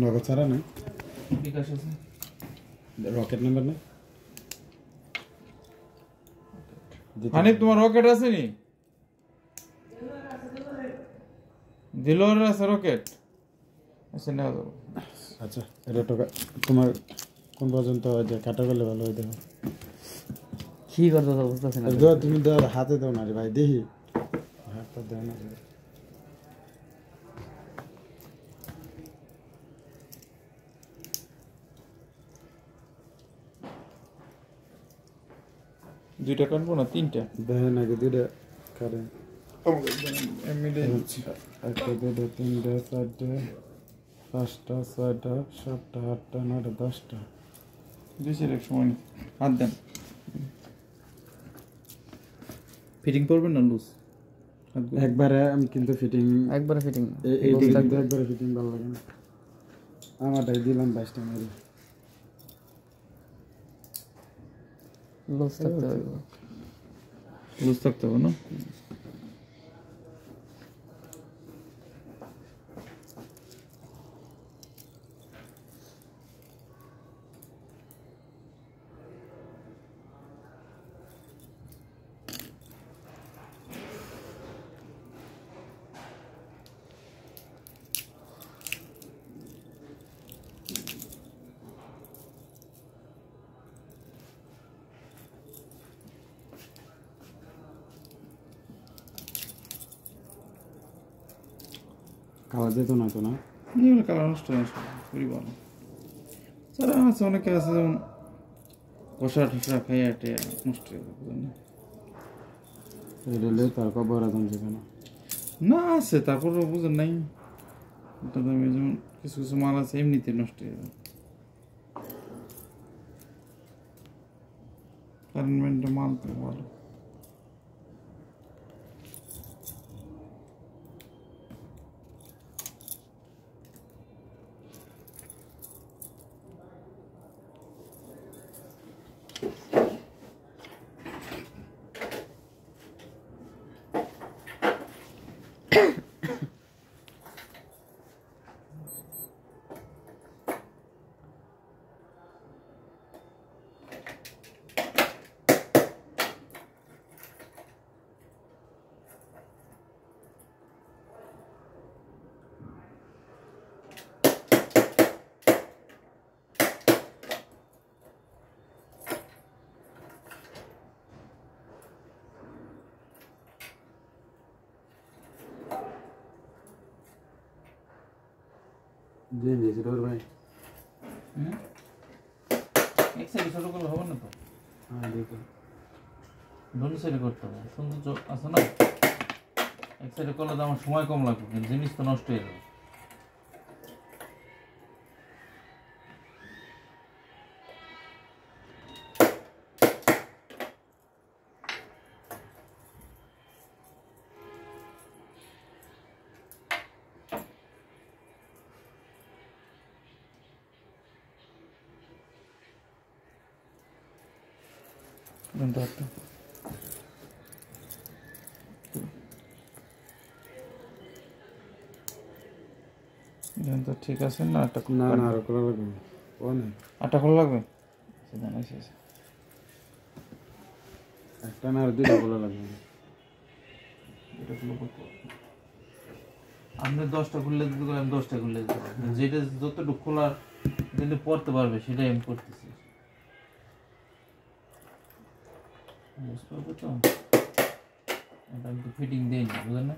নগদ ছাড়া না বিকাশ আছে রকেট নাম্বার না হানিফ তোমার রকেট আছে নি দিলোর আছে রকেট আচ্ছা না আচ্ছা এটা টাকা তোমার কোন পর্যন্ত যে কাটা করলে ভালো হয় দেখো কি করতে বুঝতেছি না তুমি দাও হাতে দাও না রে ভাই দেখি হাতটা দাও না দুইটা কাটবো না তিনটা দেখেন আগে দুইটা কারেন একটা দুটো তিনটা চারটে পাঁচটা ছয়টা সাতটা আটটা নয়টা 10টা দুইশের এক সময় হাত দেন ফিটিং করবেন না লুজ একবারে আমি কিন্তু ফিটিং একবারে ফিটিং এই কিন্তু একবারে ফিটিং ভালো লাগে না আমারটাই দিলাম 22টা মেরে লুজ থাকতে হবে লুজ থাকতে হবে না খাওয়া যেত না তো না এগুলো কালার নষ্ট হয় খুবই ভালো যারা আছে অনেকে আছে যেমন কষা ঠসা খাইয়া টেয়া নষ্ট হয়ে যাবে রেলে তারপর বড় দাম যাবে না না আছে তারপরেও বুঝেন নাই যেমন কিছু কিছু মাল আছে এমনিতে নষ্ট হয়ে যাবে কারেন্টমেন্টের মাল তো ভালো জি জি জরুর ভাই এক সাইডে ছোট করলে হবে না তো হ্যাঁ দেখো দুটো সাইডে করতে হবে সৌন্দর্য আছে না এক সাইডে করলে তো আমার সময় কম লাগবে কিন্তু জিনিস তো নষ্ট হয়ে যাবে তো ঠিক আছে না একটা না না আর করা লাগবে ও না আটা খোলা লাগবে একটা না আর দুটো খোলা লাগবে আপনি 10টা খুললে দিতে গেলে আমি 10টা খুললে দিতে পারবো যেটা যতটুকু খোলার দিলে পড়তে পারবে সেটাই আমি করতেছি বুঝতে পারবে তো এটা আমি তো ফিটিং দিই না বুঝলেন না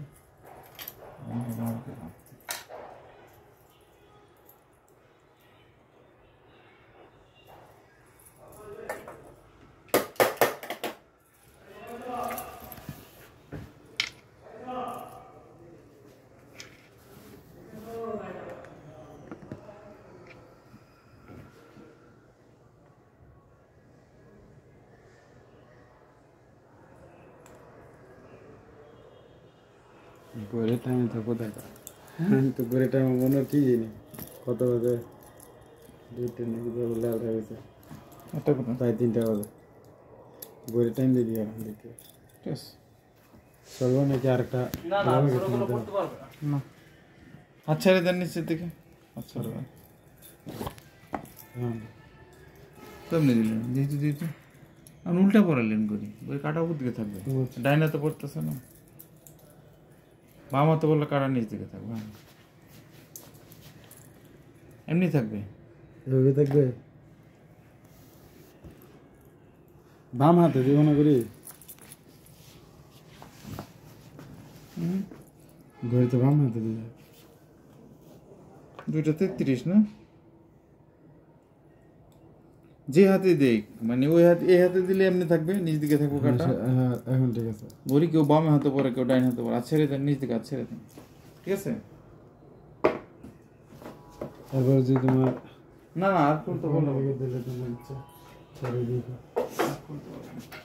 ঘরে টাইম থাকো দেখা তো ঘরে টাইম মনে ঠিকই নেই কত বাজে 2-3 নাকি বলে আলাদা হয়েছে এটা কোথায় প্রায় 3টা বাজে ঘরে টাইম দিয়ে দিই দেখতে ঠিক আছে চলবো নাকি আরেকটা না না করতে পারবে না আচ্ছা রে দেন নিচের দিকে আচ্ছা হ্যাঁ কেমনি দিলেন যেহেতু আমি উল্টা পড়ালেন করি বই কাটা উপর দিকে থাকবে ডাইনা তো পড়তেছে না বাম হাতে বললে কাটা নিচ দিকে থাকবে হ্যাঁ। এমনি থাকবে এভাবে থাকবে বাম হাতে দিব না করি ঘড়ি তো বাম হাতে দিয়ে দুইটা 33 না যে হাতে দেখ মানে ওই হাতে এই হাতে দিলে এমনি থাকবে নিচ দিকে থাকবে কাটা হ্যাঁ এখন ঠিক আছে বলি কেউ বামে হাতে পরে কেউ ডাইন হাতে পরে আর ছেড়ে দেন নিচ দিকে আর ছেড়ে দেন ঠিক আছে তারপর যদি তোমার না না আর খুলতে বলবো দিলে তোমার ইচ্ছা ছেড়ে দিবে আর খুলতে বলবো